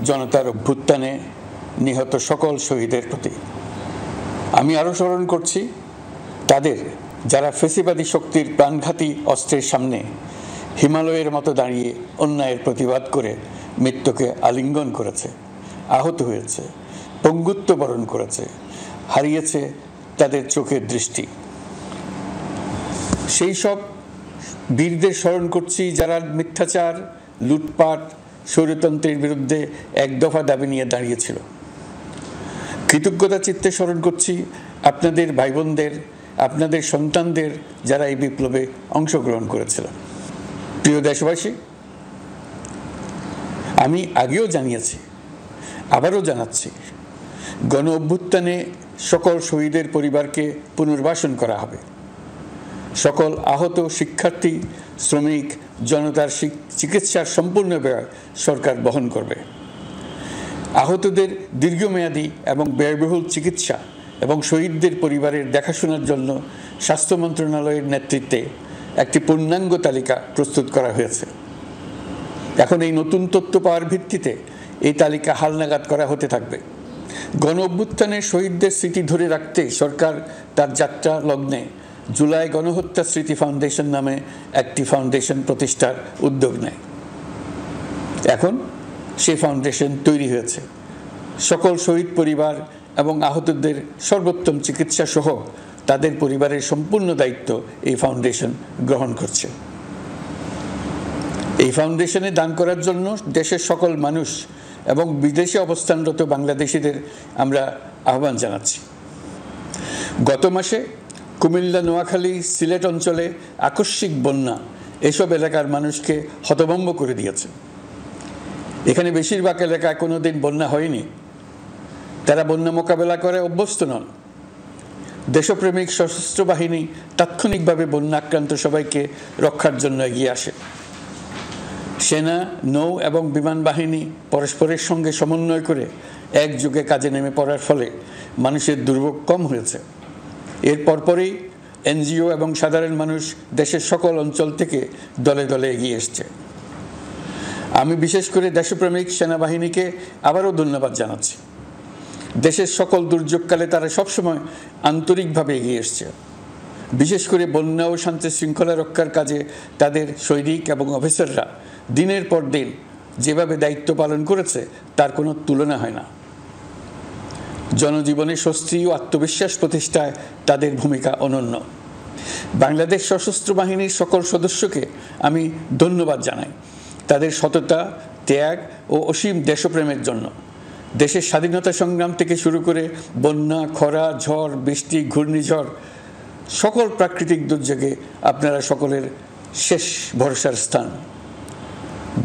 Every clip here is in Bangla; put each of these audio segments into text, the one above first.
জনতার অভ্যুত্থানে নিহত সকল শহীদের প্রতি। আমি আরও স্মরণ করছি তাদের যারা ফেসিবাদী শক্তির প্রাণঘাতী অস্ত্রের সামনে হিমালয়ের মতো দাঁড়িয়ে অন্যায়ের প্রতিবাদ করে মৃত্যুকে আলিঙ্গন করেছে, আহত হয়েছে, পঙ্গুত্ব বরণ করেছে, হারিয়েছে তাদের চোখের দৃষ্টি। সেই সব বীরদের স্মরণ করছি যারা মিথ্যাচার, লুটপাট, স্বৈরতন্ত্রের বিরুদ্ধে এক দফা দাবি নিয়ে দাঁড়িয়েছিল। কৃতজ্ঞতা চিত্তে স্মরণ করছি আপনাদের ভাই বোনদের, আপনাদের সন্তানদের যারা এই বিপ্লবে অংশগ্রহণ করেছিল। প্রিয় দেশবাসী, আমি আগেও জানিয়েছি, আবারও জানাচ্ছি, গণ অভ্যুত্থানে সকল শহীদের পরিবারকে পুনর্বাসন করা হবে। সকল আহত শিক্ষার্থী, শ্রমিক, জনতার চিকিৎসার সম্পূর্ণ ব্যয় সরকার বহন করবে। আহতদের দীর্ঘমেয়াদী এবং ব্যয়বহুল চিকিৎসা এবং শহীদদের পরিবারের দেখাশোনার জন্য স্বাস্থ্য মন্ত্রণালয়ের নেতৃত্বে একটি পূর্ণাঙ্গ তালিকা প্রস্তুত করা হয়েছে। এখন এই নতুন তথ্য পাওয়ার ভিত্তিতে এই তালিকা হালনাগাদ করা হতে থাকবে। গণ অভ্যুত্থানের শহীদদের স্মৃতি ধরে রাখতে সরকার তার যাত্রা লগ্নে জুলাই গণহত্যা স্মৃতি ফাউন্ডেশন নামে একটি ফাউন্ডেশন প্রতিষ্ঠার উদ্যোগ নেয়। এখন সেই ফাউন্ডেশন তৈরি হয়েছে। সকল শহীদ পরিবার এবং আহতদের সর্বোত্তম চিকিৎসা সহ তাদের পরিবারের সম্পূর্ণ দায়িত্ব এই ফাউন্ডেশন গ্রহণ করছে। এই ফাউন্ডেশনে দান করার জন্য দেশের সকল মানুষ এবং বিদেশে অবস্থানরত বাংলাদেশিদের আমরা আহ্বান জানাচ্ছি। গত মাসে কুমিল্লা, নোয়াখালী, সিলেট অঞ্চলে আকস্মিক বন্যা এসব এলাকার মানুষকে হতভম্ব করে দিয়েছে। এখানে বেশিরভাগ এলাকায় কোনোদিন বন্যা হয়নি। তারা বন্যা মোকাবেলা করে অভ্যস্ত নন। দেশপ্রেমিক সশস্ত্র বাহিনী তাৎক্ষণিকভাবে বন্যা আক্রান্ত সবাইকে রক্ষার জন্য এগিয়ে আসে। সেনা, নৌ এবং বিমান বাহিনী পরস্পরের সঙ্গে সমন্বয় করে একযোগে কাজে নেমে পড়ার ফলে মানুষের দুর্ভোগ কম হয়েছে। এর পরপরই এনজিও এবং সাধারণ মানুষ দেশের সকল অঞ্চল থেকে দলে দলে এগিয়ে এসছে। আমি বিশেষ করে দেশপ্রেমিক সেনাবাহিনীকে আবারও ধন্যবাদ জানাচ্ছি। দেশের সকল দুর্যোগকালে তারা সবসময় আন্তরিকভাবে এগিয়ে এসছে। বিশেষ করে বন্যা ও শান্তি শৃঙ্খলা রক্ষার কাজে তাদের সৈনিক এবং অফিসাররা দিনের পর দিন যেভাবে দায়িত্ব পালন করেছে তার কোনো তুলনা হয় না। জনজীবনে স্বস্তি ও আত্মবিশ্বাস প্রতিষ্ঠায় তাদের ভূমিকা অনন্য। বাংলাদেশ সশস্ত্র বাহিনীর সকল সদস্যকে আমি ধন্যবাদ জানাই তাদের সততা, ত্যাগ ও অসীম দেশপ্রেমের জন্য। দেশের স্বাধীনতা সংগ্রাম থেকে শুরু করে বন্যা, খরা, ঝড়, বৃষ্টি, ঘূর্ণিঝড়, সকল প্রাকৃতিক দুর্যোগে আপনারা সকলের শেষ ভরসার স্থান।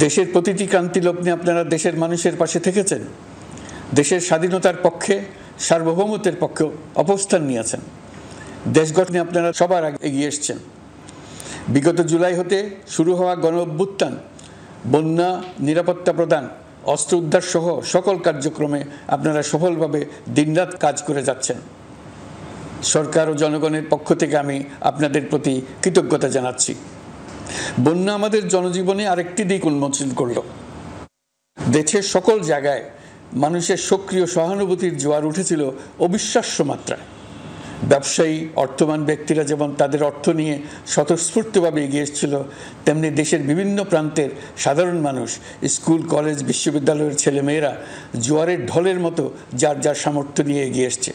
দেশের প্রতিটি ক্রান্তি লগ্নে আপনারা দেশের মানুষের পাশে থেকেছেন। দেশের স্বাধীনতার পক্ষে, সার্বভৌমত্বের পক্ষে অবস্থান নিয়েছেন। দেশ গঠনে আপনারা সবার আগে এগিয়ে এসছেন। বিগত জুলাই হতে শুরু হওয়া গণ অভ্যুত্থান, বন্যা, নিরাপত্তা প্রদান, অস্ত্র উদ্ধার সহ সকল কার্যক্রমে আপনারা সফলভাবে দিনরাত কাজ করে যাচ্ছেন। সরকার ও জনগণের পক্ষ থেকে আমি আপনাদের প্রতি কৃতজ্ঞতা জানাচ্ছি। বন্যা আমাদের জনজীবনে আরেকটি দিক উন্মোচন করল। দেশের সকল জায়গায় মানুষের সক্রিয় সহানুভূতির জোয়ার উঠেছিল অবিশ্বাস্য মাত্রায়। ব্যবসায়ী, অর্থবান ব্যক্তিরা যেমন তাদের অর্থ নিয়ে স্বতঃস্ফূর্তভাবে এগিয়ে এসেছিল, তেমনি দেশের বিভিন্ন প্রান্তের সাধারণ মানুষ, স্কুল, কলেজ, বিশ্ববিদ্যালয়ের ছেলেমেয়েরা জোয়ারের ঢলের মতো যার যার সামর্থ্য নিয়ে এগিয়ে এসছে।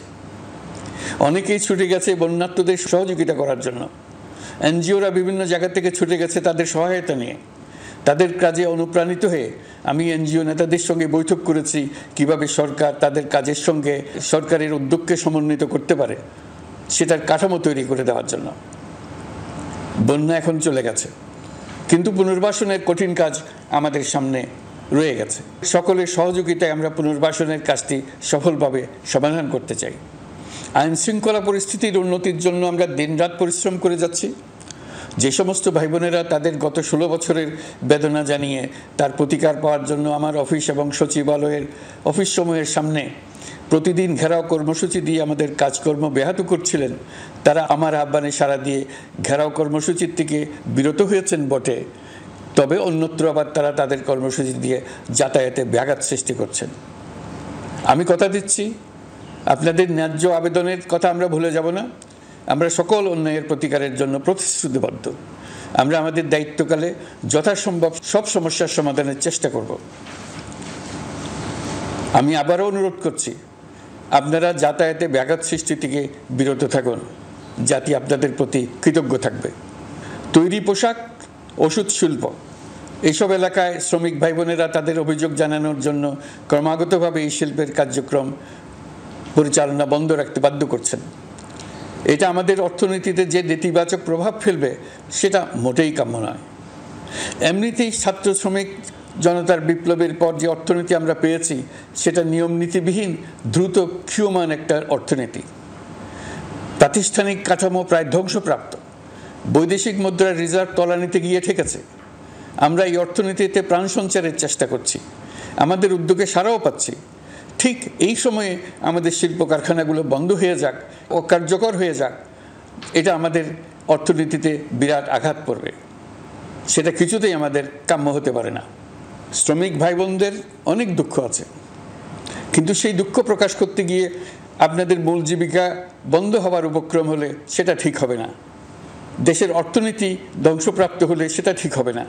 অনেকেই ছুটে গেছে বন্যার্তদের সহযোগিতা করার জন্য। এনজিওরা বিভিন্ন জায়গা থেকে ছুটে গেছে তাদের সহায়তা নিয়ে। তাদের কাজে অনুপ্রাণিত হয়ে আমি এনজিও নেতাদের সঙ্গে বৈঠক করেছি কিভাবে সরকার তাদের কাজের সঙ্গে সরকারের উদ্যোগকে সমন্বিত করতে পারে, সেটার কাঠামো তৈরি করে দেওয়ার জন্য। বন্যা এখন চলে গেছে, কিন্তু পুনর্বাসনের কঠিন কাজ আমাদের সামনে রয়ে গেছে। সকলের সহযোগিতায় আমরা পুনর্বাসনের কাজটি সফলভাবে সমাধান করতে চাই। আইন শৃঙ্খলা পরিস্থিতির উন্নতির জন্য আমরা দিনরাত পরিশ্রম করে যাচ্ছি। যে সমস্ত ভাই বোনেরা তাদের গত 16 বছরের বেদনা জানিয়ে তার প্রতিকার পাওয়ার জন্য আমার অফিস এবং সচিবালয়ের অফিস সমূহের সামনে প্রতিদিন ঘেরাও কর্মসূচি দিয়ে আমাদের কাজকর্ম ব্যাহত করছিলেন, তারা আমার আহ্বানে সাড়া দিয়ে ঘেরাও কর্মসূচির থেকে বিরত হয়েছেন বটে, তবে অন্যত্র আবার তারা তাদের কর্মসূচি দিয়ে যাতায়াতে ব্যাঘাত সৃষ্টি করছেন। আমি কথা দিচ্ছি, আপনাদের ন্যায্য আবেদনের কথা আমরা ভুলে যাব না। আমরা সকল অন্যায়ের প্রতিকারের জন্য প্রতিশ্রুতিবদ্ধ। আমরা আমাদের দায়িত্বকালে যথাসম্ভব সব সমস্যার সমাধানের চেষ্টা করব। আমি আবারও অনুরোধ করছি, আপনারা যাতায়াতে ব্যাঘাত সৃষ্টি থেকে বিরত থাকুন। জাতি আপনাদের প্রতি কৃতজ্ঞ থাকবে। তৈরি পোশাক, ওষুধ শিল্প, এইসব এলাকায় শ্রমিক ভাই বোনেরা তাদের অভিযোগ জানানোর জন্য ক্রমাগতভাবে এই শিল্পের কার্যক্রম পরিচালনা বন্ধ রাখতে বাধ্য করছেন। এটা আমাদের অর্থনীতিতে যে নেতিবাচক প্রভাব ফেলবে সেটা মোটেই কাম্য নয়। এমনিতেই ছাত্র শ্রমিক জনতার বিপ্লবের পর যে অর্থনীতি আমরা পেয়েছি সেটা নিয়ম নীতিবিহীন, দ্রুত ক্ষীয়মান একটা অর্থনীতি। প্রাতিষ্ঠানিক কাঠামো প্রায় ধ্বংসপ্রাপ্ত। বৈদেশিক মুদ্রার রিজার্ভ তলানিতে গিয়ে ঠেকেছে। আমরা এই অর্থনীতিতে প্রাণ সঞ্চারের চেষ্টা করছি, আমাদের উদ্যোগে সাড়াও পাচ্ছি। ঠিক এই সময়ে আমাদের শিল্প কারখানাগুলো বন্ধ হয়ে যাক, অকার্যকর হয়ে যাক, এটা আমাদের অর্থনীতিতে বিরাট আঘাত পড়বে। সেটা কিছুতেই আমাদের কাম্য হতে পারে না। শ্রমিক ভাই বোনদের অনেক দুঃখ আছে, কিন্তু সেই দুঃখ প্রকাশ করতে গিয়ে আপনাদের মূল জীবিকা বন্ধ হওয়ার উপক্রম হলে সেটা ঠিক হবে না। দেশের অর্থনীতি ধ্বংসপ্রাপ্ত হলে সেটা ঠিক হবে না।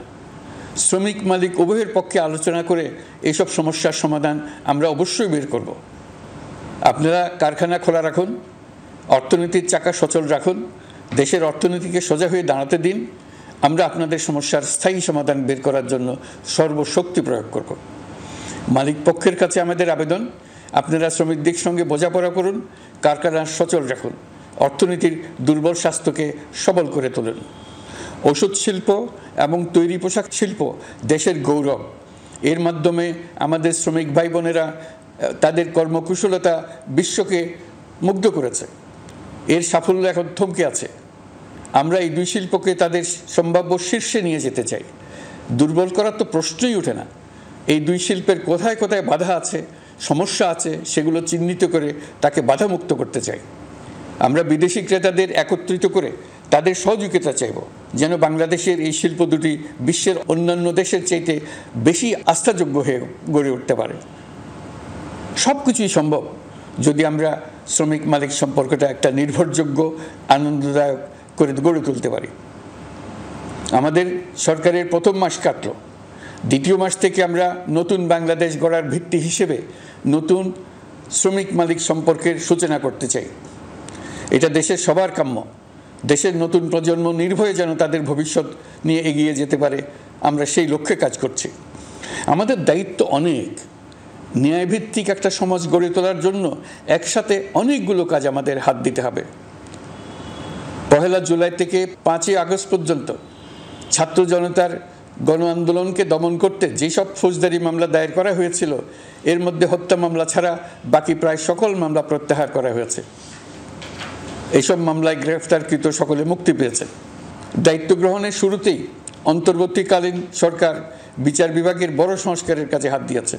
শ্রমিক মালিক উভয়ের পক্ষে আলোচনা করে এইসব সমস্যার সমাধান আমরা অবশ্যই বের করব। আপনারা কারখানা খোলা রাখুন, অর্থনীতির চাকা সচল রাখুন, দেশের অর্থনীতিকে সোজা হয়ে দাঁড়াতে দিন। আমরা আপনাদের সমস্যার স্থায়ী সমাধান বের করার জন্য সর্বশক্তি প্রয়োগ করব। মালিক পক্ষের কাছে আমাদের আবেদন, আপনারা শ্রমিকদের সঙ্গে বোঝাপড়া করুন, কারখানা সচল রাখুন, অর্থনীতির দুর্বল স্বাস্থ্যকে সবল করে তুলুন। ওষুধ শিল্প এবং তৈরি পোশাক শিল্প দেশের গৌরব। এর মাধ্যমে আমাদের শ্রমিক ভাই বোনেরা তাদের কর্মকুশলতা বিশ্বকে মুগ্ধ করেছে। এর সাফল্য এখন থমকে আছে। আমরা এই দুই শিল্পকে তাদের সম্ভাব্য শীর্ষে নিয়ে যেতে চাই। দুর্বল করার তো প্রশ্নই ওঠে না। এই দুই শিল্পের কোথায় কোথায় বাধা আছে, সমস্যা আছে, সেগুলো চিহ্নিত করে তাকে বাধামুক্ত করতে চাই। আমরা বিদেশি ক্রেতাদের একত্রিত করে তাদের সহযোগিতা চাইব, যেন বাংলাদেশের এই শিল্প দুটি বিশ্বের অন্যান্য দেশের চাইতে বেশি আস্থাযোগ্য হয়ে গড়ে উঠতে পারে। সব কিছুই সম্ভব যদি আমরা শ্রমিক মালিক সম্পর্কটা একটা নির্ভরযোগ্য, আনন্দদায়ক করে গড়ে তুলতে পারি। আমাদের সরকারের প্রথম মাস কাটল, দ্বিতীয় মাস থেকে আমরা নতুন বাংলাদেশ গড়ার ভিত্তি হিসেবে নতুন শ্রমিক মালিক সম্পর্কের সূচনা করতে চাই। এটা দেশের সবার কাম্য। দেশের নতুন প্রজন্ম নির্ভয়ে যেন তাদের ভবিষ্যৎ নিয়ে এগিয়ে যেতে পারে, আমরা সেই লক্ষ্যে কাজ করছি। আমাদের দায়িত্ব অনেক। ন্যায়ভিত্তিক একটা সমাজ গড়ে তোলার জন্য একসাথে অনেকগুলো কাজ আমাদের হাত দিতে হবে। 1 জুলাই থেকে 5 আগস্ট পর্যন্ত ছাত্র জনতার গণ আন্দোলনকে দমন করতে যেসব ফৌজদারি মামলা দায়ের করা হয়েছিল, এর মধ্যে হত্যা মামলা ছাড়া বাকি প্রায় সকল মামলা প্রত্যাহার করা হয়েছে। এইসব মামলায় গ্রেফতারকৃত সকলে মুক্তি পেয়েছে। দায়িত্ব গ্রহণের শুরুতেই অন্তর্বর্তীকালীন সরকার বিচার বিভাগের বড় সংস্কারের কাজে হাত দিয়েছে।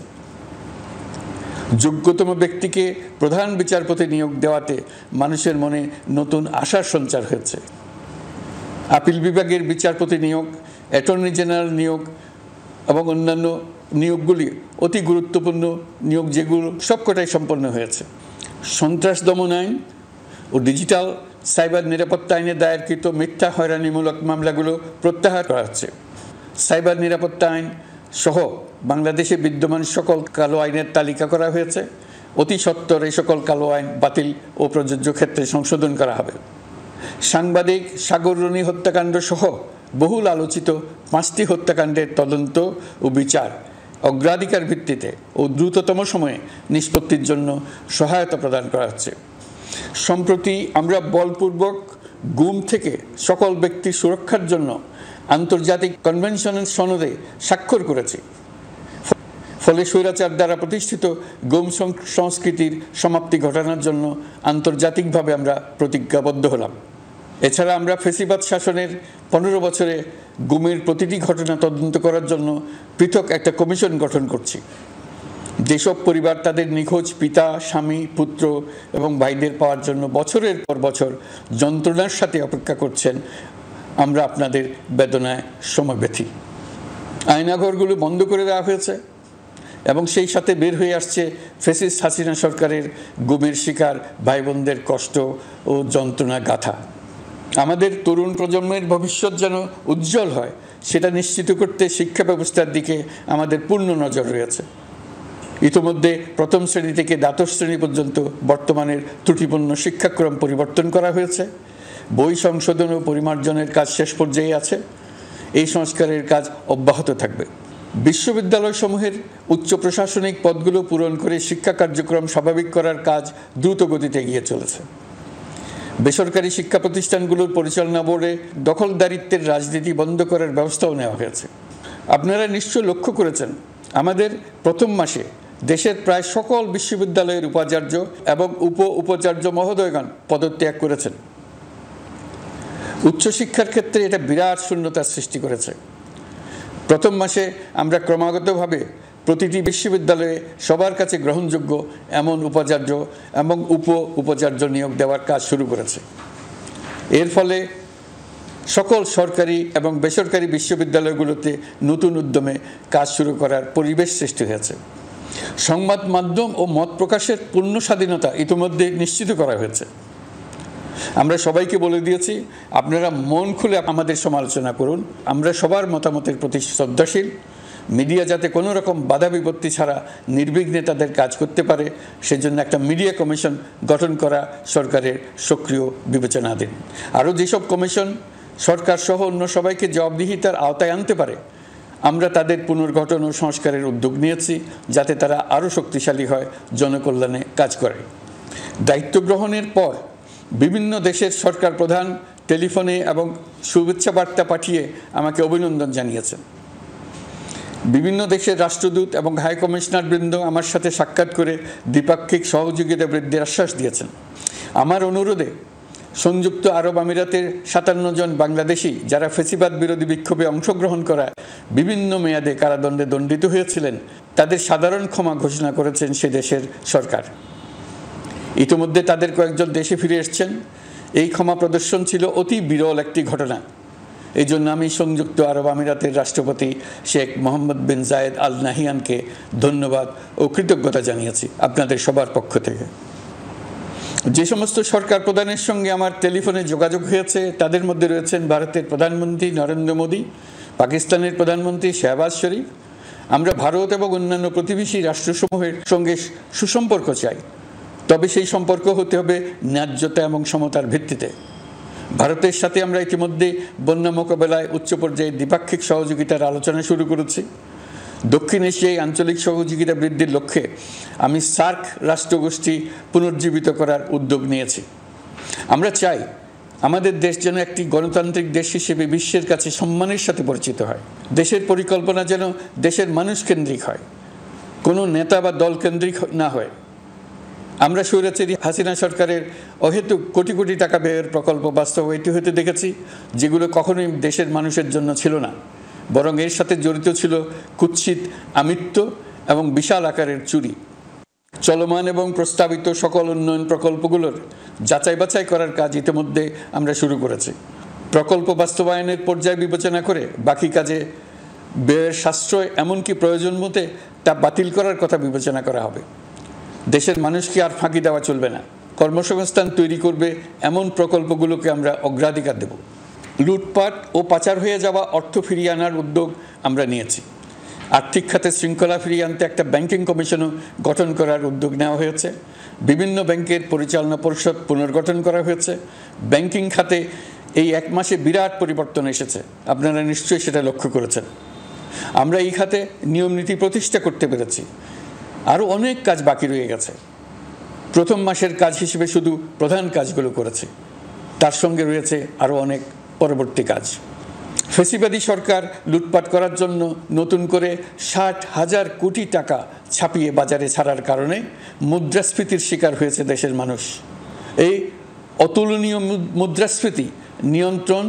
যোগ্যতম ব্যক্তিকে প্রধান বিচারপতি নিয়োগ দেওয়াতে মানুষের মনে নতুন আশার সঞ্চার হয়েছে। আপিল বিভাগের বিচারপতি নিয়োগ, অ্যাটর্নি জেনারেল নিয়োগ এবং অন্যান্য নিয়োগগুলি অতি গুরুত্বপূর্ণ নিয়োগ, যেগুলো সবকটাই সম্পন্ন হয়েছে। সন্ত্রাস দমন আইন ও ডিজিটাল সাইবার নিরাপত্তা আইনে দায়েরকৃত মিথ্যা হয়রানিমূলক মামলাগুলো প্রত্যাহার করা হচ্ছে। সাইবার নিরাপত্তা আইন সহ বাংলাদেশে বিদ্যমান সকল কালো আইনের তালিকা করা হয়েছে। অতি সত্বর এই সকল কালো আইন বাতিল ও প্রযোজ্য ক্ষেত্রে সংশোধন করা হবে। সাংবাদিক সাগর রনি হত্যাকাণ্ড সহ বহুল আলোচিত 5টি হত্যাকাণ্ডের তদন্ত ও বিচার অগ্রাধিকার ভিত্তিতে ও দ্রুততম সময়ে নিষ্পত্তির জন্য সহায়তা প্রদান করা হচ্ছে। সম্প্রতি আমরা বলপূর্বক গুম থেকে সকল ব্যক্তির সুরক্ষার জন্য আন্তর্জাতিক কনভেনশনের সনদে স্বাক্ষর করেছি। ফলে স্বৈরাচার দ্বারা প্রতিষ্ঠিত গুম সংস্কৃতির সমাপ্তি ঘটানোর জন্য আন্তর্জাতিকভাবে আমরা প্রতিজ্ঞাবদ্ধ হলাম। এছাড়া আমরা ফেসিবাদ শাসনের 15 বছরে গুমের প্রতিটি ঘটনা তদন্ত করার জন্য পৃথক একটা কমিশন গঠন করছি। যেসব পরিবার তাদের নিখোঁজ পিতা, স্বামী, পুত্র এবং ভাইদের পাওয়ার জন্য বছরের পর বছর যন্ত্রণার সাথে অপেক্ষা করছেন, আমরা আপনাদের বেদনায় সমবেথী। আয়নাঘরগুলো বন্ধ করে দেওয়া হয়েছে এবং সেই সাথে বের হয়ে আসছে ফ্যাসিস্ট হাসিনা সরকারের গুমের শিকার ভাই বোনদের কষ্ট ও যন্ত্রণা গাথা। আমাদের তরুণ প্রজন্মের ভবিষ্যৎ যেন উজ্জ্বল হয় সেটা নিশ্চিত করতে শিক্ষা ব্যবস্থার দিকে আমাদের পূর্ণ নজর রয়েছে। ইতোমধ্যে প্রথম শ্রেণী থেকে দ্বাদশ শ্রেণী পর্যন্ত বর্তমানের ত্রুটিপূর্ণ শিক্ষাক্রম পরিবর্তন করা হয়েছে। বই সংশোধন ও পরিমার্জনের কাজ শেষ পর্যায়ে আছে। এই সংস্কারের কাজ অব্যাহত থাকবে। বিশ্ববিদ্যালয়সমূহের উচ্চ প্রশাসনিক পদগুলো পূরণ করে শিক্ষা কার্যক্রম স্বাভাবিক করার কাজ দ্রুত গতিতে এগিয়ে চলেছে। বেসরকারি শিক্ষা প্রতিষ্ঠানগুলোর পরিচালনা বোর্ডে দখলদারিত্বের রাজনীতি বন্ধ করার ব্যবস্থাও নেওয়া হয়েছে। আপনারা নিশ্চয় লক্ষ্য করেছেন, আমাদের প্রথম মাসে দেশের প্রায় সকল বিশ্ববিদ্যালয়ের উপাচার্য এবং উপাচার্য মহোদয়গণ পদত্যাগ করেছেন। উচ্চশিক্ষার ক্ষেত্রে এটা বিরাট শূন্যতার সৃষ্টি করেছে। প্রথম মাসে আমরা ক্রমাগতভাবে প্রতিটি বিশ্ববিদ্যালয়ে সবার কাছে গ্রহণযোগ্য এমন উপাচার্য এবং উপাচার্য নিয়োগ দেওয়ার কাজ শুরু করেছে। এর ফলে সকল সরকারি এবং বেসরকারি বিশ্ববিদ্যালয়গুলোতে নতুন উদ্যমে কাজ শুরু করার পরিবেশ সৃষ্টি হয়েছে। সংবাদ মাধ্যম ও মত প্রকাশের পূর্ণ স্বাধীনতা ইতিমধ্যে নিশ্চিত করা হয়েছে। আমরা সবাইকে বলে দিয়েছি, আপনারা মন খুলে আমাদের সমালোচনা করুন, আমরা সবার মতামতের প্রতি শ্রদ্ধাশীল। মিডিয়া যাতে কোনো রকম বাধা বিপত্তি ছাড়া নির্বিঘ্নে তাদের কাজ করতে পারে সেজন্য একটা মিডিয়া কমিশন গঠন করা সরকারের সক্রিয় বিবেচনাধীন। আরও যেসব কমিশন সরকার সহ অন্য সবাইকে জবাবদিহিতার আওতায় আনতে পারে, আমরা তাদের পুনর্গঠন ও সংস্কারের উদ্যোগ নিয়েছি যাতে তারা আরও শক্তিশালী হয়, জনকল্যাণে কাজ করে। দায়িত্ব গ্রহণের পর বিভিন্ন দেশের সরকার প্রধান টেলিফোনে এবং শুভেচ্ছা বার্তা পাঠিয়ে আমাকে অভিনন্দন জানিয়েছেন। বিভিন্ন দেশের রাষ্ট্রদূত এবং হাই কমিশনার বৃন্দ আমার সাথে সাক্ষাৎ করে দ্বিপাক্ষিক সহযোগিতা বৃদ্ধির আশ্বাস দিয়েছেন। আমার অনুরোধে সংযুক্ত আরব আমিরাতের 57 জন বাংলাদেশি যারা ফ্যাসিবাদ বিরোধী বিক্ষোভে অংশগ্রহণ করায় বিভিন্ন মেয়াদে কারাদণ্ডে দণ্ডিত হয়েছিলেন, তাদের সাধারণ ক্ষমা ঘোষণা করেছেন সে দেশের সরকার। ইতিমধ্যে তাদের কয়েকজন দেশে ফিরে এসেছেন। এই ক্ষমা প্রদর্শন ছিল অতি বিরল একটি ঘটনা। এই জন্য আমি সংযুক্ত আরব আমিরাতের রাষ্ট্রপতি শেখ মোহাম্মদ বিন জায়েদ আল নাহিয়ানকে ধন্যবাদ ও কৃতজ্ঞতা জানিয়েছি আপনাদের সবার পক্ষ থেকে। যে সমস্ত সরকার প্রধানের সঙ্গে আমার টেলিফোনে যোগাযোগ হয়েছে তাদের মধ্যে রয়েছেন ভারতের প্রধানমন্ত্রী নরেন্দ্র মোদী, পাকিস্তানের প্রধানমন্ত্রী শাহবাজ শরীফ। আমরা ভারত এবং অন্যান্য প্রতিবেশী রাষ্ট্রসমূহের সঙ্গে সুসম্পর্ক চাই, তবে সেই সম্পর্ক হতে হবে ন্যায্যতা এবং সমতার ভিত্তিতে। ভারতের সাথে আমরা ইতিমধ্যে বন্যা মোকাবেলায় উচ্চ পর্যায়ে দ্বিপাক্ষিক সহযোগিতার আলোচনা শুরু করেছি। দক্ষিণ এশিয়ায় আঞ্চলিক সহযোগিতা বৃদ্ধির লক্ষ্যে আমি সার্ক রাষ্ট্রগোষ্ঠী পুনর্জীবিত করার উদ্যোগ নিয়েছি। আমরা চাই আমাদের দেশ যেন একটি গণতান্ত্রিক দেশ হিসেবে বিশ্বের কাছে সম্মানের সাথে পরিচিত হয়। দেশের পরিকল্পনা যেন দেশের মানুষ কেন্দ্রিক হয়, কোনো নেতা বা দল কেন্দ্রিক না হয়। আমরা স্বৈরাচারী হাসিনা সরকারের অহেতুক কোটি কোটি টাকা ব্যয়ের প্রকল্প বাস্তবায়িত হতে দেখেছি, যেগুলো কখনোই দেশের মানুষের জন্য ছিল না, বরং এর সাথে জড়িত ছিল কুৎসিত আমিত্ব এবং বিশাল আকারের চুরি। চলমান এবং প্রস্তাবিত সকল উন্নয়ন প্রকল্পগুলোর যাচাই বাছাই করার কাজ ইতিমধ্যে আমরা শুরু করেছি। প্রকল্প বাস্তবায়নের পর্যায় বিবেচনা করে বাকি কাজে ব্যয়ের সাশ্রয় এমনকি প্রয়োজন মতে তা বাতিল করার কথা বিবেচনা করা হবে। দেশের মানুষকে আর ফাঁকি দেওয়া চলবে না। কর্মসংস্থান তৈরি করবে এমন প্রকল্পগুলোকে আমরা অগ্রাধিকার দেব। লুটপাট ও পাচার হয়ে যাওয়া অর্থ ফিরিয়ে আনার উদ্যোগ আমরা নিয়েছি। আর্থিক খাতে শৃঙ্খলা ফিরিয়ে আনতে একটা ব্যাংকিং কমিশনও গঠন করার উদ্যোগ নেওয়া হয়েছে। বিভিন্ন ব্যাংকের পরিচালনা পরিষদ পুনর্গঠন করা হয়েছে। ব্যাংকিং খাতে এই এক মাসে বিরাট পরিবর্তন এসেছে, আপনারা নিশ্চয়ই সেটা লক্ষ্য করেছেন। আমরা এই খাতে নিয়মনীতি প্রতিষ্ঠা করতে পেরেছি। আরও অনেক কাজ বাকি রয়ে গেছে। প্রথম মাসের কাজ হিসেবে শুধু প্রধান কাজগুলো করেছি, তার সঙ্গে রয়েছে আরও অনেক পরবর্তী কাজ। ফ্যাসিবাদী সরকার লুটপাট করার জন্য নতুন করে 60,000 কোটি টাকা ছাপিয়ে বাজারে ছাড়ার কারণে মুদ্রাস্ফীতির শিকার হয়েছে দেশের মানুষ। এই অতুলনীয় মুদ্রাস্ফীতি নিয়ন্ত্রণ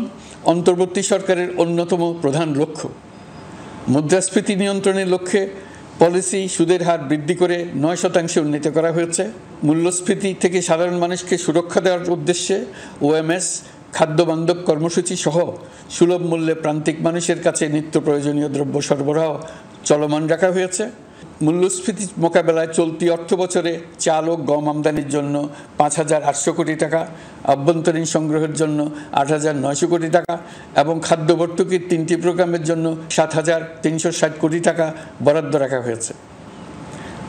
অন্তর্বর্তী সরকারের অন্যতম প্রধান লক্ষ্য। মুদ্রাস্ফীতি নিয়ন্ত্রণের লক্ষ্যে পলিসি সুদের হার বৃদ্ধি করে 9% উন্নীত করা হয়েছে। মূল্যস্ফীতি থেকে সাধারণ মানুষকে সুরক্ষা দেওয়ার উদ্দেশ্যে ওএমএস, খাদ্যবান্ধব কর্মসূচি সহ সুলভ মূল্যে প্রান্তিক মানুষের কাছে নিত্য প্রয়োজনীয় দ্রব্য সরবরাহ চলমান রাখা হয়েছে। মূল্যস্ফীতি মোকাবেলায় চলতি অর্থবছরে চাল ও গম আমদানির জন্য 5,800 কোটি টাকা, আভ্যন্তরীণ সংগ্রহের জন্য 8,900 কোটি টাকা এবং খাদ্য ভর্তুকির 3টি প্রোগ্রামের জন্য 7,360 কোটি টাকা বরাদ্দ রাখা হয়েছে।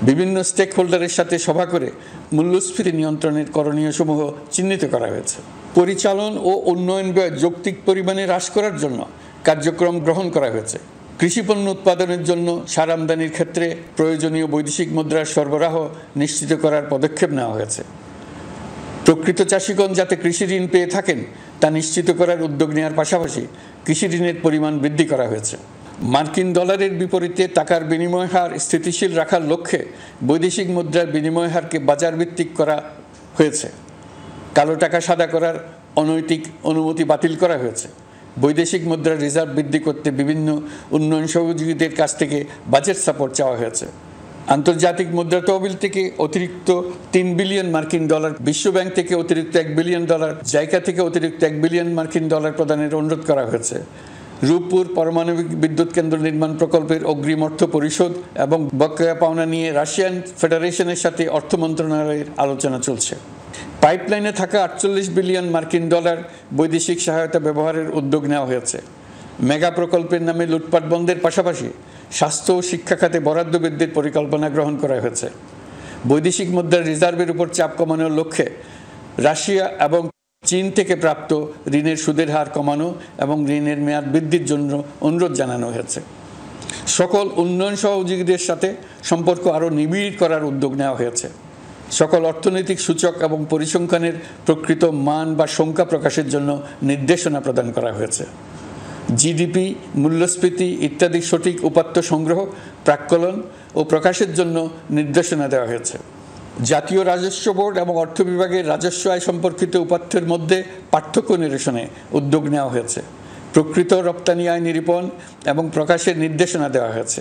বিভিন্ন স্টেক হোল্ডারের সাথে সভা করে মূল্যস্ফীতি নিয়ন্ত্রণের করণীয়সমূহ চিহ্নিত করা হয়েছে। পরিচালন ও উন্নয়ন ব্যয় যৌক্তিক পরিমাণে হ্রাস করার জন্য কার্যক্রম গ্রহণ করা হয়েছে। কৃষিপণ্য উৎপাদনের জন্য সার আমদানির ক্ষেত্রে প্রয়োজনীয় বৈদেশিক মুদ্রার সরবরাহ নিশ্চিত করার পদক্ষেপ নেওয়া হয়েছে। প্রকৃত চাষিগণ যাতে কৃষি ঋণ পেয়ে থাকেন তা নিশ্চিত করার উদ্যোগ নেওয়ার পাশাপাশি কৃষি ঋণের পরিমাণ বৃদ্ধি করা হয়েছে। মার্কিন ডলারের বিপরীতে টাকার বিনিময় হার স্থিতিশীল রাখার লক্ষ্যে বৈদেশিক মুদ্রার বিনিময় হারকে বাজার ভিত্তিক করা হয়েছে। কালো টাকা সাদা করার অনৈতিক অনুমতি বাতিল করা হয়েছে। বৈদেশিক মুদ্রার রিজার্ভ বৃদ্ধি করতে বিভিন্ন উন্নয়ন সহযোগীদের কাছ থেকে বাজেট সাপোর্ট চাওয়া হয়েছে। আন্তর্জাতিক মুদ্রা তহবিল থেকে অতিরিক্ত 3 বিলিয়ন মার্কিন ডলার, বিশ্বব্যাংক থেকে অতিরিক্ত 1 বিলিয়ন ডলার, জাইকা থেকে অতিরিক্ত 1 বিলিয়ন মার্কিন ডলার প্রদানের অনুরোধ করা হয়েছে। রূপপুর পারমাণবিক বিদ্যুৎ কেন্দ্র নির্মাণ প্রকল্পের অগ্রিম অর্থ পরিশোধ এবং বকেয়া পাওনা নিয়ে রাশিয়ান ফেডারেশনের সাথে অর্থ মন্ত্রণালয়ের আলোচনা চলছে। পাইপলাইনে থাকা 48 বিলিয়ন মার্কিন ডলার বৈদেশিক সহায়তা ব্যবহারের উদ্যোগ নেওয়া হয়েছে। মেগা প্রকল্পের নামে লুটপাট বন্ধের পাশাপাশি স্বাস্থ্য ও শিক্ষা খাতে বরাদ্দ বৃদ্ধির পরিকল্পনা গ্রহণ করা হয়েছে। বৈদেশিক মুদ্রার রিজার্ভের উপর চাপ কমানোর লক্ষ্যে রাশিয়া এবং চীন থেকে প্রাপ্ত ঋণের সুদের হার কমানো এবং ঋণের মেয়াদ বৃদ্ধির জন্য অনুরোধ জানানো হয়েছে। সকল উন্নয়ন সহযোগীদের সাথে সম্পর্ক আরও নিবিড় করার উদ্যোগ নেওয়া হয়েছে। সকল অর্থনৈতিক সূচক এবং পরিসংখ্যানের প্রকৃত মান বা সংখ্যা প্রকাশের জন্য নির্দেশনা প্রদান করা হয়েছে। জিডিপি, মূল্যস্ফীতি ইত্যাদি সঠিক উপাত্ত সংগ্রহ, প্রাক্কলন ও প্রকাশের জন্য নির্দেশনা দেওয়া হয়েছে। জাতীয় রাজস্ব বোর্ড এবং অর্থ বিভাগের রাজস্ব আয় সম্পর্কিত উপাত্তের মধ্যে পার্থক্য নিরসনে উদ্যোগ নেওয়া হয়েছে। প্রকৃত রপ্তানি আয় নিরূপণ এবং প্রকাশের নির্দেশনা দেওয়া হয়েছে।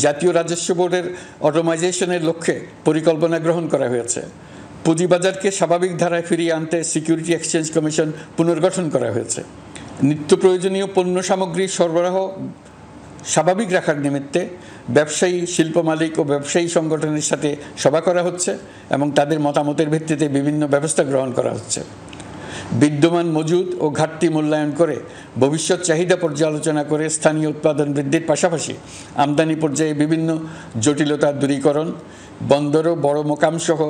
জাতীয় রাজস্ব বোর্ডের অটোমাইজেশনের লক্ষ্যে পরিকল্পনা গ্রহণ করা হয়েছে। পুঁজিবাজারকে স্বাভাবিক ধারায় ফিরিয়ে আনতে সিকিউরিটি এক্সচেঞ্জ কমিশন পুনর্গঠন করা হয়েছে। নিত্য প্রয়োজনীয় পণ্য সামগ্রীর সরবরাহ স্বাভাবিক রাখার নিমিত্তে ব্যবসায়ী, শিল্প মালিক ও ব্যবসায়ী সংগঠনের সাথে সভা করা হচ্ছে এবং তাদের মতামতের ভিত্তিতে বিভিন্ন ব্যবস্থা গ্রহণ করা হচ্ছে। বিদ্যমান মজুদ ও ঘাটতি মূল্যায়ন করে ভবিষ্যৎ চাহিদা পর্যালোচনা করে স্থানীয় উৎপাদন বৃদ্ধির পাশাপাশি আমদানি পর্যায়ে বিভিন্ন জটিলতা দূরীকরণ, বন্দর ও বড় মোকাম সহ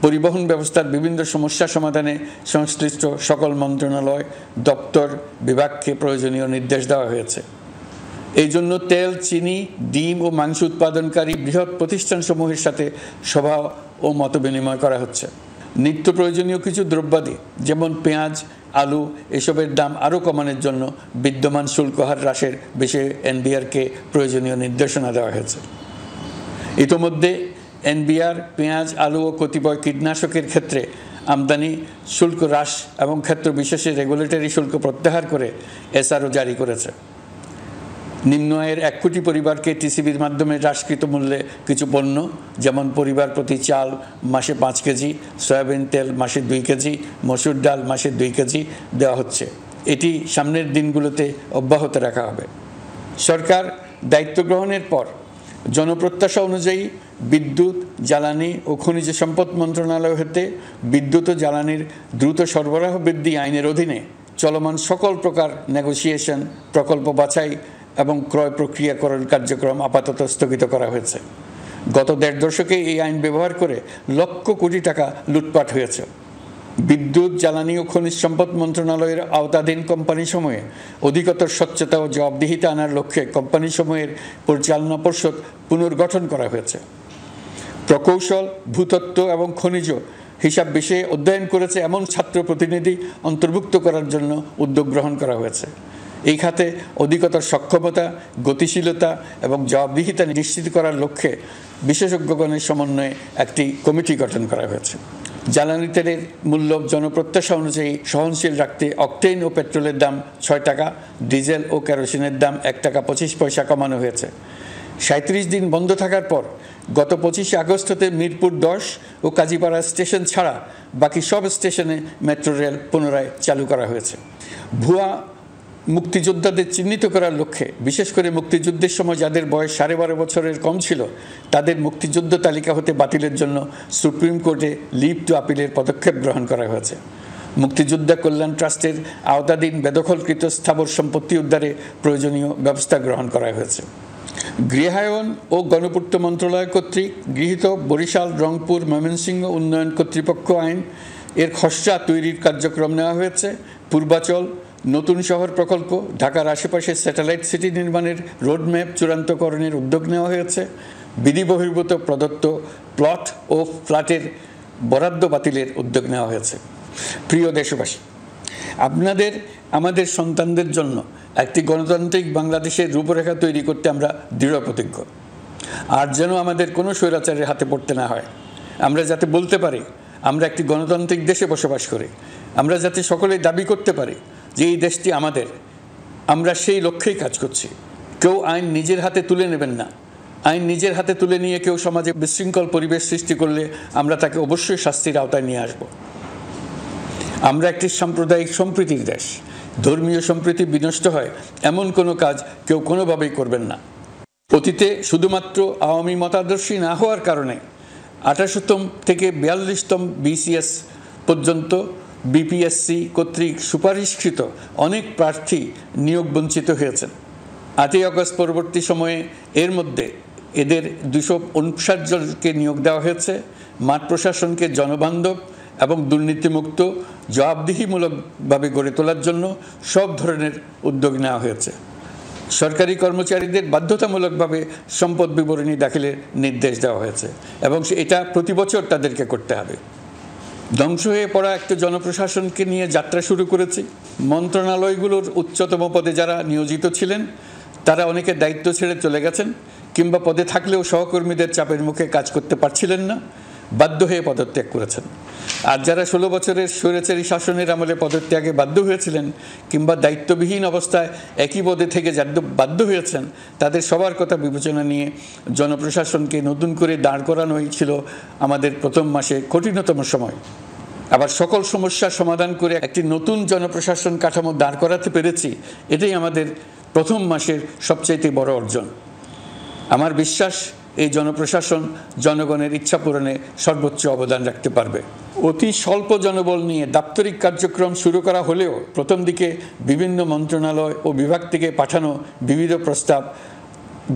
পরিবহন ব্যবস্থার বিভিন্ন সমস্যা সমাধানে সংশ্লিষ্ট সকল মন্ত্রণালয়, দপ্তর, বিভাগকে প্রয়োজনীয় নির্দেশ দেওয়া হয়েছে। এই জন্য তেল, চিনি, ডিম ও মাংস উৎপাদনকারী বৃহৎ প্রতিষ্ঠানসমূহের সাথে সভা ও মতবিনিময় করা হচ্ছে। নিত্য প্রয়োজনীয় কিছু দ্রব্যাদি যেমন পেঁয়াজ, আলু এসবের দাম আরও কমানোর জন্য বিদ্যমান শুল্ক হার হ্রাসের বিষয়ে এনবিআরকে প্রয়োজনীয় নির্দেশনা দেওয়া হয়েছে। ইতোমধ্যে এনবিআর পেঁয়াজ, আলু ও কতিপয় কীটনাশকের ক্ষেত্রে আমদানি শুল্ক হ্রাস এবং ক্ষেত্র বিশেষে রেগুলেটরি শুল্ক প্রত্যাহার করে এসআরও জারি করেছে। নিম্ন আয়ের 1 কোটি পরিবারকে টিসিবির মাধ্যমে হ্রাসকৃত মূল্যে কিছু পণ্য যেমন পরিবার প্রতি চাল মাসে 5 কেজি, সয়াবিন তেল মাসে 2 কেজি, মসুর ডাল মাসে 2 কেজি দেওয়া হচ্ছে। এটি সামনের দিনগুলোতে অব্যাহত রাখা হবে। সরকার দায়িত্ব গ্রহণের পর জনপ্রত্যাশা অনুযায়ী বিদ্যুৎ, জ্বালানি ও খনিজ সম্পদ মন্ত্রণালয় হতে বিদ্যুৎ ও জ্বালানির দ্রুত সরবরাহ বৃদ্ধি আইনের অধীনে চলমান সকল প্রকার নেগোসিয়েশন, প্রকল্প বাছাই এবং ক্রয় প্রক্রিয়াকরণ কার্যক্রম আপাতত স্থগিত করা হয়েছে। গত 1.5 দশকে এই আইন ব্যবহার করে লক্ষ কোটি টাকা লুটপাট হয়েছে। বিদ্যুৎ, জ্বালানি ও খনিজ সম্পদ মন্ত্রণালয়ের আওতাধীন কোম্পানিসমূহে অধিকতর স্বচ্ছতা ও জবাবদিহিতা আনার লক্ষ্যে কোম্পানিসমূহের পরিচালনা পর্ষদ পুনর্গঠন করা হয়েছে। প্রকৌশল, ভূতত্ত্ব এবং খনিজ হিসাব বিষয়ে অধ্যয়ন করেছে এমন ছাত্র প্রতিনিধি অন্তর্ভুক্ত করার জন্য উদ্যোগ গ্রহণ করা হয়েছে। এই খাতে অধিকতর সক্ষমতা, গতিশীলতা এবং জবাবদিহিতা নিশ্চিত করার লক্ষ্যে বিশেষজ্ঞগণের সমন্বয়ে একটি কমিটি গঠন করা হয়েছে। জ্বালানি তেলের মূল্য জনপ্রত্যাশা অনুযায়ী সহনশীল রাখতে অকটেন ও পেট্রোলের দাম 6 টাকা, ডিজেল ও কেরোসিনের দাম 1 টাকা 25 পয়সা কমানো হয়েছে। 37 দিন বন্ধ থাকার পর গত 25 আগস্ট হতে মিরপুর 10 ও কাজীপাড়া স্টেশন ছাড়া বাকি সব স্টেশনে মেট্রো রেল পুনরায় চালু করা হয়েছে। ভুয়া মুক্তিযোদ্ধাদের চিহ্নিত করার লক্ষ্যে বিশেষ করে মুক্তিযুদ্ধের সময় যাদের বয়স 12.5 বছরের কম ছিল তাদের মুক্তিযুদ্ধ তালিকা হতে বাতিলের জন্য সুপ্রিম কোর্টে লিভ টু আপিলের পদক্ষেপ গ্রহণ করা হয়েছে। মুক্তিযোদ্ধা কল্যাণ ট্রাস্টের আওতাধীন বেদখলকৃত স্থাবর সম্পত্তি উদ্ধারে প্রয়োজনীয় ব্যবস্থা গ্রহণ করা হয়েছে। গৃহায়ন ও গণপূর্ত মন্ত্রণালয় কর্তৃক গৃহীত বরিশাল, রংপুর, ময়মনসিংহ উন্নয়ন কর্তৃপক্ষ আইন এর খসড়া তৈরির কার্যক্রম নেওয়া হয়েছে। পূর্বাচল নতুন শহর প্রকল্প, ঢাকার আশেপাশে স্যাটেলাইট সিটি নির্মাণের রোডম্যাপ চূড়ান্তকরণের উদ্যোগ নেওয়া হয়েছে। বিধি বহির্ভূত প্রদত্ত প্লট ও ফ্ল্যাটের বরাদ্দ বাতিলের উদ্যোগ নেওয়া হয়েছে। প্রিয় দেশবাসী, আপনাদের আমাদের সন্তানদের জন্য একটি গণতান্ত্রিক বাংলাদেশের রূপরেখা তৈরি করতে আমরা দৃঢ় প্রতিজ্ঞ। আর যেন আমাদের কোনো স্বৈরাচারের হাতে পড়তে না হয়। আমরা যাতে বলতে পারি আমরা একটি গণতান্ত্রিক দেশে বসবাস করি, আমরা যাতে সকলেই দাবি করতে পারি যে এই দেশটি আমাদের, আমরা সেই লক্ষ্যেই কাজ করছি। কেউ আইন নিজের হাতে তুলে নেবেন না। আইন নিজের হাতে তুলে নিয়ে কেউ সমাজে বিশৃঙ্খল পরিবেশ সৃষ্টি করলে আমরা তাকে অবশ্যই শাস্তির আওতায় নিয়ে আসব। আমরা একটি সাম্প্রদায়িক সম্প্রীতির দেশ। ধর্মীয় সম্প্রীতি বিনষ্ট হয় এমন কোনো কাজ কেউ কোনোভাবেই করবেন না। অতীতে শুধুমাত্র আওয়ামী মতাদর্শী না হওয়ার কারণে 28তম থেকে 42তম BCS পর্যন্ত BPSC কর্তৃক সুপারিশকৃত অনেক প্রার্থী নিয়োগ বঞ্চিত হয়েছেন। 8ই আগস্ট পরবর্তী সময়ে এর মধ্যে এদের 259 জনকে নিয়োগ দেওয়া হয়েছে। মাঠ প্রশাসনকে জনবান্ধব এবং দুর্নীতিমুক্ত জবাবদিহিমূলকভাবে গড়ে তোলার জন্য সব ধরনের উদ্যোগ নেওয়া হয়েছে। সরকারি কর্মচারীদের বাধ্যতামূলকভাবে সম্পদ বিবরণী দাখিলের নির্দেশ দেওয়া হয়েছে এবং এটা প্রতি বছর তাদেরকে করতে হবে। ধ্বংস হয়ে পড়া একটা জনপ্রশাসনকে নিয়ে যাত্রা শুরু করেছি। মন্ত্রণালয়গুলোর উচ্চতম পদে যারা নিয়োজিত ছিলেন তারা অনেকে দায়িত্ব ছেড়ে চলে গেছেন, কিংবা পদে থাকলেও সহকর্মীদের চাপের মুখে কাজ করতে পারছিলেন না, বাধ্য হয়ে পদত্যাগ করেছেন। আর যারা 16 বছরের স্বৈরাচারী শাসনের আমলে পদত্যাগে বাধ্য হয়েছিলেন কিংবা দায়িত্ববিহীন অবস্থায় একই পদে থেকে বাধ্য হয়েছেন, তাদের সবার কথা বিবেচনা নিয়ে জনপ্রশাসনকে নতুন করে দাঁড় করানোই ছিল আমাদের প্রথম মাসে কঠিনতম সময়। আবার সকল সমস্যার সমাধান করে একটি নতুন জনপ্রশাসন কাঠামো দাঁড় করাতে পেরেছি, এটাই আমাদের প্রথম মাসের সবচাইতে বড় অর্জন। আমার বিশ্বাস এই জনপ্রশাসন জনগণের ইচ্ছা পূরণে সর্বোচ্চ অবদান রাখতে পারবে। অতি স্বল্প জনবল নিয়ে দাপ্তরিক কার্যক্রম শুরু করা হলেও প্রথম দিকে বিভিন্ন মন্ত্রণালয় ও বিভাগ থেকে পাঠানো বিবিধ প্রস্তাব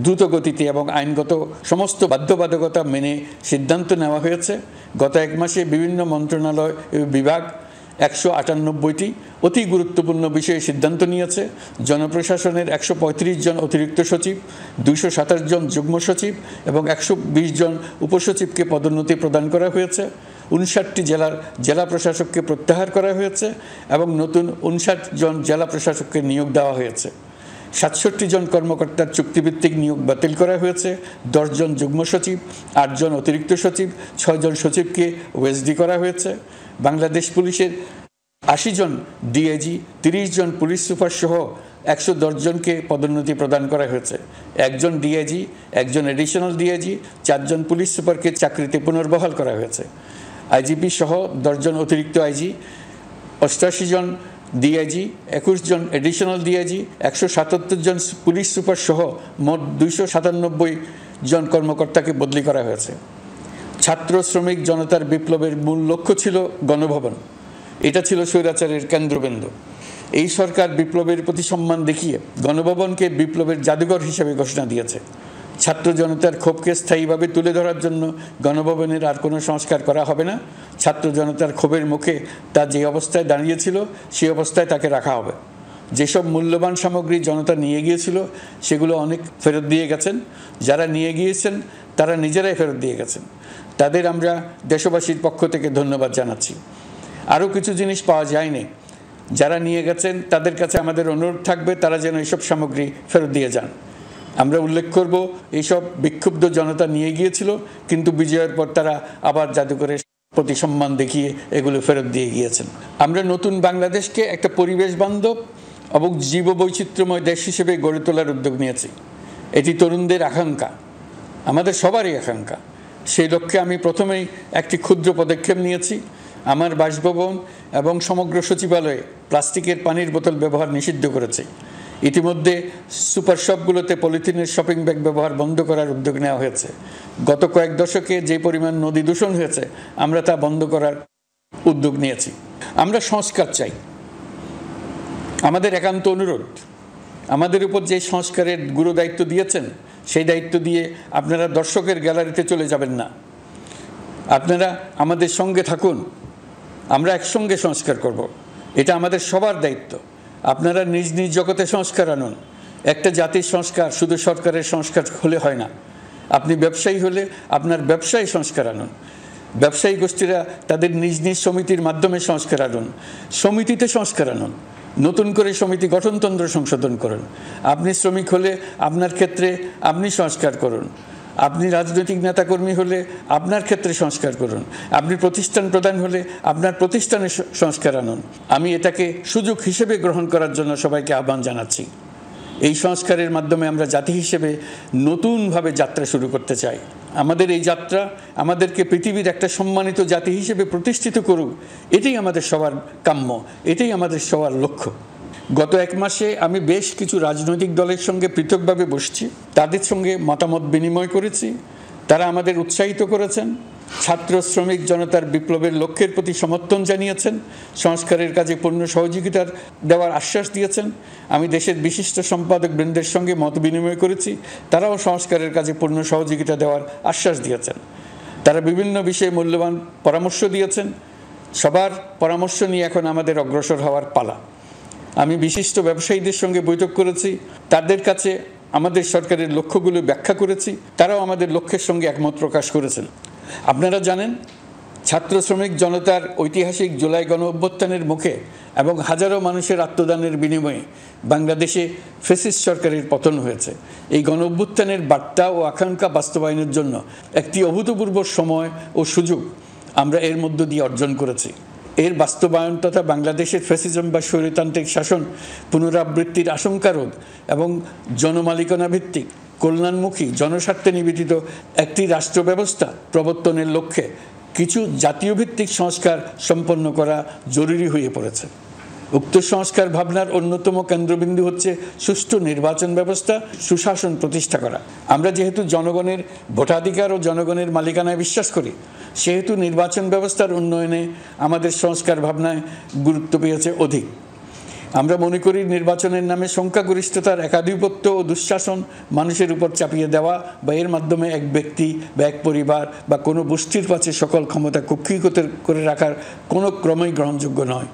দ্রুত গতিতে এবং আইনগত সমস্ত বাধ্যবাধকতা মেনে সিদ্ধান্ত নেওয়া হয়েছে। গত 1 মাসে বিভিন্ন মন্ত্রণালয় ও বিভাগ 198টি অতি গুরুত্বপূর্ণ বিষয়ে সিদ্ধান্ত নিয়েছে। জনপ্রশাসনের 135 জন অতিরিক্ত সচিব, 227 জন যুগ্ম সচিব এবং 120 জন উপসচিবকে পদোন্নতি প্রদান করা হয়েছে। 59টি জেলার জেলা প্রশাসককে প্রত্যাহার করা হয়েছে এবং নতুন 59 জন জেলা প্রশাসককে নিয়োগ দেওয়া হয়েছে। 67 জন কর্মকর্তার চুক্তিভিত্তিক নিয়োগ বাতিল করা হয়েছে। 10 জন যুগ্ম সচিব, 8 জন অতিরিক্ত সচিব, 6 জন সচিবকে ওএসডি করা হয়েছে। বাংলাদেশ পুলিশের 80 জন ডিআইজি, 30 জন পুলিশ সুপার সহ 110 জনকে পদোন্নতি প্রদান করা হয়েছে। 1 জন ডিআইজি, 1 জন এডিশনাল ডিআইজি, 4 জন পুলিশ সুপারকে চাকরিতে পুনর্বহাল করা হয়েছে। আইজিপি সহ 10 জন অতিরিক্ত আইজি, 88 জন ডিআইজি, 21 জন এডিশনাল ডিআইজি, 177 জন পুলিশ সুপার সহ মোট 297 জন কর্মকর্তাকে বদলি করা হয়েছে। ছাত্র শ্রমিক জনতার বিপ্লবের মূল লক্ষ্য ছিল গণভবন। এটা ছিল স্বৈরাচারের কেন্দ্রবিন্দু। এই সরকার বিপ্লবের প্রতি সম্মান দেখিয়ে গণভবনকে বিপ্লবের জাদুঘর হিসেবে ঘোষণা দিয়েছে। ছাত্র জনতার ক্ষোভকে স্থায়ীভাবে তুলে ধরার জন্য গণভবনের আর কোনো সংস্কার করা হবে না। ছাত্র জনতার ক্ষোভের মুখে তা যে অবস্থায় দাঁড়িয়েছিল সেই অবস্থায় তাকে রাখা হবে। যেসব মূল্যবান সামগ্রী জনতা নিয়ে গিয়েছিল সেগুলো অনেক ফেরত দিয়ে গেছেন। যারা নিয়ে গিয়েছেন তারা নিজেরাই ফেরত দিয়ে গেছেন। তাদের আমরা দেশবাসীর পক্ষ থেকে ধন্যবাদ জানাচ্ছি। আরও কিছু জিনিস পাওয়া যায়নি, যারা নিয়ে গেছেন তাদের কাছে আমাদের অনুরোধ থাকবে তারা যেন এইসব সামগ্রী ফেরত দিয়ে যান। আমরা উল্লেখ করব এইসব বিক্ষুব্ধ জনতা নিয়ে গিয়েছিল, কিন্তু বিজয়ের পর তারা আবার জাদুঘরের প্রতি সম্মান দেখিয়ে এগুলো ফেরত দিয়ে গিয়েছেন। আমরা নতুন বাংলাদেশকে একটা পরিবেশ বান্ধব এবং জীববৈচিত্র্যময় দেশ হিসেবে গড়ে তোলার উদ্যোগ নিয়েছি। এটি তরুণদের আকাঙ্ক্ষা, আমাদের সবারই আকাঙ্ক্ষা। সেই লক্ষ্যে আমি প্রথমেই একটি ক্ষুদ্র পদক্ষেপ নিয়েছি। আমার বাসভবন এবং সমগ্র সচিবালয়ে প্লাস্টিকের পানির বোতল ব্যবহার নিষিদ্ধ করেছি। ইতিমধ্যে সুপার শপগুলোতে পলিথিনের শপিং ব্যাগ ব্যবহার বন্ধ করার উদ্যোগ নেওয়া হয়েছে। গত কয়েক দশকে যে পরিমাণ নদী দূষণ হয়েছে, আমরা তা বন্ধ করার উদ্যোগ নিয়েছি। আমরা সংস্কার চাই। আমাদের একান্ত অনুরোধ, আমাদের উপর যে সংস্কারের গুরু দায়িত্ব দিয়েছেন, সেই দায়িত্ব দিয়ে আপনারা দর্শকের গ্যালারিতে চলে যাবেন না। আপনারা আমাদের সঙ্গে থাকুন, আমরা একসঙ্গে সংস্কার করব। এটা আমাদের সবার দায়িত্ব। আপনারা নিজ নিজ জগতে সংস্কার আনুন। একটা জাতির সংস্কার শুধু সরকারের সংস্কার হলে হয় না। আপনি ব্যবসায়ী হলে আপনার ব্যবসায়ী সংস্কার আনুন। ব্যবসায়ী গোষ্ঠীরা তাদের নিজ নিজ সমিতির মাধ্যমে সংস্কার আনুন। সমিতিতে সংস্কার আনুন। নতুন করে সমিতি গঠনতন্ত্র সংশোধন করুন। আপনি শ্রমিক হলে আপনার ক্ষেত্রে আপনি সংস্কার করুন। আপনি রাজনৈতিক নেতাকর্মী হলে আপনার ক্ষেত্রে সংস্কার করুন। আপনি প্রতিষ্ঠান প্রধান হলে আপনার প্রতিষ্ঠানে সংস্কার আনুন। আমি এটাকে সুযোগ হিসেবে গ্রহণ করার জন্য সবাইকে আহ্বান জানাচ্ছি। এই সংস্কারের মাধ্যমে আমরা জাতি হিসেবে নতুনভাবে যাত্রা শুরু করতে চাই। আমাদের এই যাত্রা আমাদেরকে পৃথিবীর একটা সম্মানিত জাতি হিসেবে প্রতিষ্ঠিত করুক, এটাই আমাদের সবার কাম্য, এটাই আমাদের সবার লক্ষ্য। গত এক মাসে আমি বেশ কিছু রাজনৈতিক দলের সঙ্গে পৃথকভাবে বসছি, তাদের সঙ্গে মতামত বিনিময় করেছি। তারা আমাদের উৎসাহিত করেছেন, ছাত্র শ্রমিক জনতার বিপ্লবের লক্ষ্যের প্রতি সমর্থন জানিয়েছেন, সংস্কারের কাজে পূর্ণ সহযোগিতার দেওয়ার আশ্বাস দিয়েছেন। আমি দেশের বিশিষ্ট সম্পাদক বৃন্দের সঙ্গে মত বিনিময় করেছি, তারাও সংস্কারের কাজে পূর্ণ সহযোগিতা দেওয়ার আশ্বাস দিয়েছেন। তারা বিভিন্ন বিষয়ে মূল্যবান পরামর্শ দিয়েছেন। সবার পরামর্শ নিয়ে এখন আমাদের অগ্রসর হওয়ার পালা। আমি বিশিষ্ট ব্যবসায়ীদের সঙ্গে বৈঠক করেছি, তাদের কাছে আমাদের সরকারের লক্ষ্যগুলো ব্যাখ্যা করেছি, তারাও আমাদের লক্ষ্যের সঙ্গে একমত প্রকাশ করেছেন। আপনারা জানেন, ছাত্র শ্রমিক জনতার ঐতিহাসিক জুলাই গণ অভ্যুত্থানের মুখে এবং হাজারো মানুষের আত্মদানের বিনিময়ে বাংলাদেশে ফ্যাসিস্ট সরকারের পতন হয়েছে। এই গণ অভ্যুত্থানের বার্তা ও আকাঙ্ক্ষা বাস্তবায়নের জন্য একটি অভূতপূর্ব সময় ও সুযোগ আমরা এর মধ্য দিয়ে অর্জন করেছি। এর বাস্তবায়ন তথা বাংলাদেশের ফ্যাসিজম বা স্বৈরতান্ত্রিক শাসন পুনরাবৃত্তির আশঙ্কা রোধ এবং জনমালিকানা ভিত্তিক কল্যাণমুখী জনস্বার্থে নিবেদিত একটি রাষ্ট্র ব্যবস্থা প্রবর্তনের লক্ষ্যে কিছু জাতীয় ভিত্তিক সংস্কার সম্পন্ন করা জরুরি হয়ে পড়েছে। উক্ত সংস্কার ভাবনার অন্যতম কেন্দ্রবিন্দু হচ্ছে সুষ্ঠু নির্বাচন ব্যবস্থা, সুশাসন প্রতিষ্ঠা করা। আমরা যেহেতু জনগণের ভোটাধিকার ও জনগণের মালিকানায় বিশ্বাস করি, সেহেতু নির্বাচন ব্যবস্থার উন্নয়নে আমাদের সংস্কার ভাবনায় গুরুত্ব পেয়েছে অধিক। আমরা মনে করি নির্বাচনের নামে সংখ্যাগরিষ্ঠতার একাধিপত্য ও দুঃশাসন মানুষের উপর চাপিয়ে দেওয়া বা এর মাধ্যমে এক ব্যক্তি বা এক পরিবার বা কোনো গোষ্ঠীর কাছে সকল ক্ষমতা কক্ষীগত করে রাখার কোনো ক্রমেই গ্রহণযোগ্য নয়।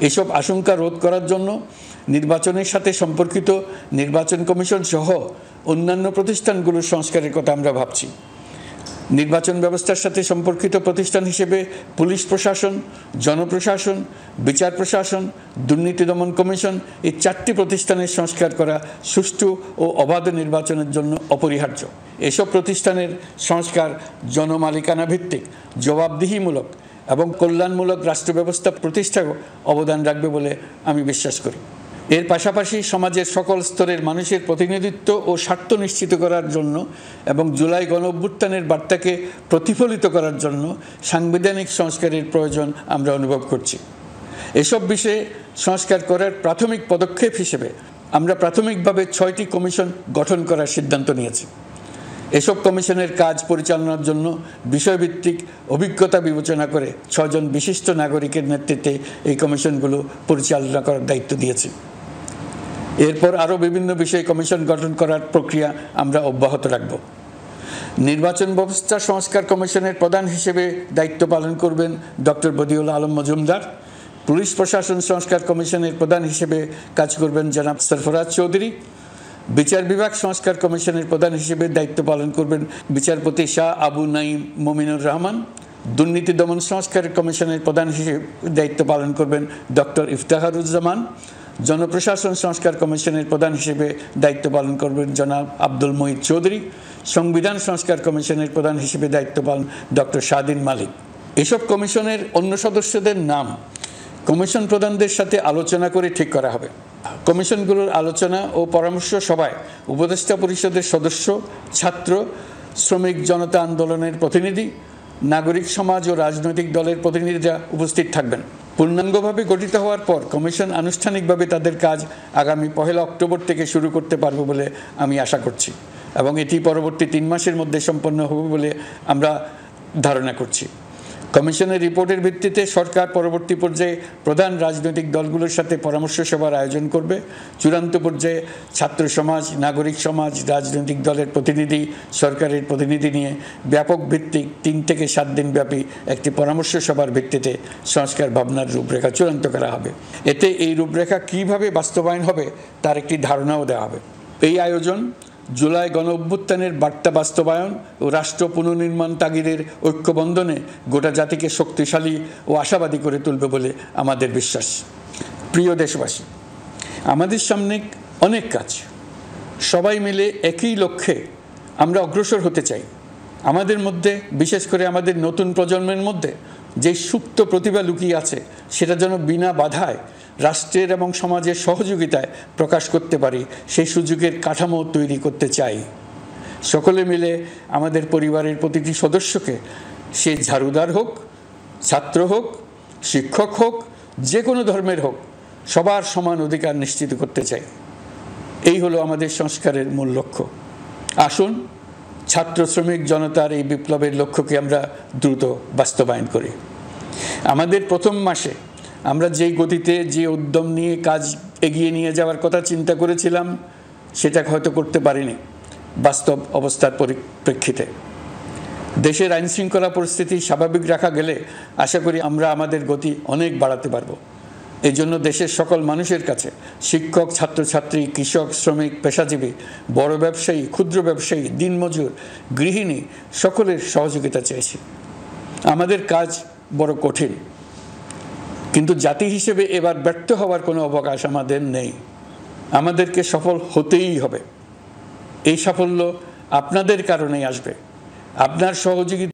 এসব আশঙ্কা রোধ করার জন্য নির্বাচনের সাথে সম্পর্কিত নির্বাচন কমিশন সহ অন্যান্য প্রতিষ্ঠানগুলোর সংস্কারের কথা আমরা ভাবছি। নির্বাচন ব্যবস্থার সাথে সম্পর্কিত প্রতিষ্ঠান হিসেবে পুলিশ প্রশাসন, জনপ্রশাসন, বিচার প্রশাসন, দুর্নীতি দমন কমিশন এই 4টি প্রতিষ্ঠানের সংস্কার করা সুষ্ঠু ও অবাধ নির্বাচনের জন্য অপরিহার্য। এসব প্রতিষ্ঠানের সংস্কার জনমালিকানা ভিত্তিক, জবাবদিহিমূলক এবং কল্যাণমূলক রাষ্ট্র ব্যবস্থা প্রতিষ্ঠায় অবদান রাখবে বলে আমি বিশ্বাস করি। এর পাশাপাশি সমাজের সকল স্তরের মানুষের প্রতিনিধিত্ব ও স্বার্থ নিশ্চিত করার জন্য এবং জুলাই গণ অভ্যুত্থানের বার্তাকে প্রতিফলিত করার জন্য সাংবিধানিক সংস্কারের প্রয়োজন আমরা অনুভব করছি। এসব বিষয়ে সংস্কার করার প্রাথমিক পদক্ষেপ হিসেবে আমরা প্রাথমিকভাবে 6টি কমিশন গঠন করার সিদ্ধান্ত নিয়েছি। এসব কমিশনের কাজ পরিচালনার জন্য বিষয়ভিত্তিক অভিজ্ঞতা বিবেচনা করে 6 জন বিশিষ্ট নাগরিকের নেতৃত্বে এই কমিশনগুলো পরিচালনা করার দায়িত্ব দিয়েছি। এরপর আরও বিভিন্ন বিষয়ে কমিশন গঠন করার প্রক্রিয়া আমরা অব্যাহত রাখব। নির্বাচন ব্যবস্থা সংস্কার কমিশনের প্রধান হিসেবে দায়িত্ব পালন করবেন ডক্টর বদিউল আলম মজুমদার। পুলিশ প্রশাসন সংস্কার কমিশনের প্রধান হিসেবে কাজ করবেন জনাব সরফরাজ চৌধুরী। বিচার বিভাগ সংস্কার কমিশনের প্রধান হিসেবে দায়িত্ব পালন করবেন বিচারপতি শাহ আবু নাঈম মমিনুর রহমান। দুর্নীতি দমন সংস্কার কমিশনের প্রধান হিসেবে দায়িত্ব পালন করবেন ডক্টর ইফতেখারুজ্জামান। জনপ্রশাসন সংস্কার কমিশনের প্রধান হিসেবে দায়িত্ব পালন করবেন জনাব আব্দুল মুহিত চৌধুরী। সংবিধান সংস্কার কমিশনের প্রধান হিসেবে দায়িত্ব পালন ডক্টর শাহদিন মালিক। এসব কমিশনের অন্য সদস্যদের নাম কমিশন প্রধানদের সাথে আলোচনা করে ঠিক করা হবে। কমিশনগুলোর আলোচনা ও পরামর্শ সভায় উপদেষ্টা পরিষদের সদস্য, ছাত্র, শ্রমিক জনতা আন্দোলনের প্রতিনিধি, নাগরিক সমাজ ও রাজনৈতিক দলের প্রতিনিধিরা উপস্থিত থাকবেন। পূর্ণাঙ্গভাবে গঠিত হওয়ার পর কমিশন আনুষ্ঠানিকভাবে তাদের কাজ আগামী 1 অক্টোবর থেকে শুরু করতে পারবে বলে আমি আশা করছি এবং এটি পরবর্তী 3 মাসের মধ্যে সম্পন্ন হবে বলে আমরা ধারণা করছি। কমিশনের রিপোর্টের ভিত্তিতে সরকার পরবর্তী পর্যায়ে প্রধান রাজনৈতিক দলগুলোর সাথে পরামর্শ সভার আয়োজন করবে। চূড়ান্ত পর্যায়ে ছাত্র সমাজ, নাগরিক সমাজ, রাজনৈতিক দলের প্রতিনিধি, সরকারের প্রতিনিধি নিয়ে ব্যাপক ভিত্তিক 3 থেকে 7 দিন ব্যাপী একটি পরামর্শ সভার ভিত্তিতে সংস্কার ভাবনার রূপরেখা চূড়ান্ত করা হবে। এতে এই রূপরেখা কীভাবে বাস্তবায়ন হবে তার একটি ধারণাও দেওয়া হবে। এই আয়োজন জুলাই গণ অভ্যুত্থানের বার্তা বাস্তবায়ন ও রাষ্ট্র পুনর্নির্মাণ তাগিদের ঐক্যবন্ধনে গোটা জাতিকে শক্তিশালী ও আশাবাদী করে তুলবে বলে আমাদের বিশ্বাস। প্রিয় দেশবাসী, আমাদের সামনে অনেক কাজ, সবাই মিলে একই লক্ষ্যে আমরা অগ্রসর হতে চাই। আমাদের মধ্যে, বিশেষ করে আমাদের নতুন প্রজন্মের মধ্যে যে সুপ্ত প্রতিভা লুকিয়ে আছে সেটা যেন বিনা বাধায় রাষ্ট্রের এবং সমাজের সহযোগিতায় প্রকাশ করতে পারি, সেই সুযোগের কাঠামো তৈরি করতে চাই। সকলে মিলে আমাদের পরিবারের প্রতিটি সদস্যকে, সে ঝাড়ুদার হোক, ছাত্র হোক, শিক্ষক হোক, যে কোনো ধর্মের হোক, সবার সমান অধিকার নিশ্চিত করতে চাই। এই হলো আমাদের সংস্কারের মূল লক্ষ্য। আসুন ছাত্র শ্রমিক জনতার এই বিপ্লবের লক্ষ্যকে আমরা দ্রুত বাস্তবায়ন করি। আমাদের প্রথম মাসে আমরা যেই গতিতে, যে উদ্যম নিয়ে কাজ এগিয়ে নিয়ে যাওয়ার কথা চিন্তা করেছিলাম সেটা হয়তো করতে পারিনি বাস্তব অবস্থার পরিপ্রেক্ষিতে। দেশের আইনশৃঙ্খলা পরিস্থিতি স্বাভাবিক রাখা গেলে আশা করি আমরা আমাদের গতি অনেক বাড়াতে পারবো। এই জন্য দেশের সকল মানুষের কাছে, শিক্ষক, ছাত্রছাত্রী, কৃষক, শ্রমিক, পেশাজীবী, বড় ব্যবসায়ী, ক্ষুদ্র ব্যবসায়ী, দিনমজুর, গৃহিণী, সকলের সহযোগিতা চেয়েছি। আমাদের কাজ বড় কঠিন, কিন্তু জাতি হিসেবে এবার ব্যর্থ হওয়ার কোনো অবকাশ আমাদের নেই। আমাদেরকে সফল হতেই হবে। এই সাফল্য আপনাদের কারণেই আসবে। আপনার সহযোগিতা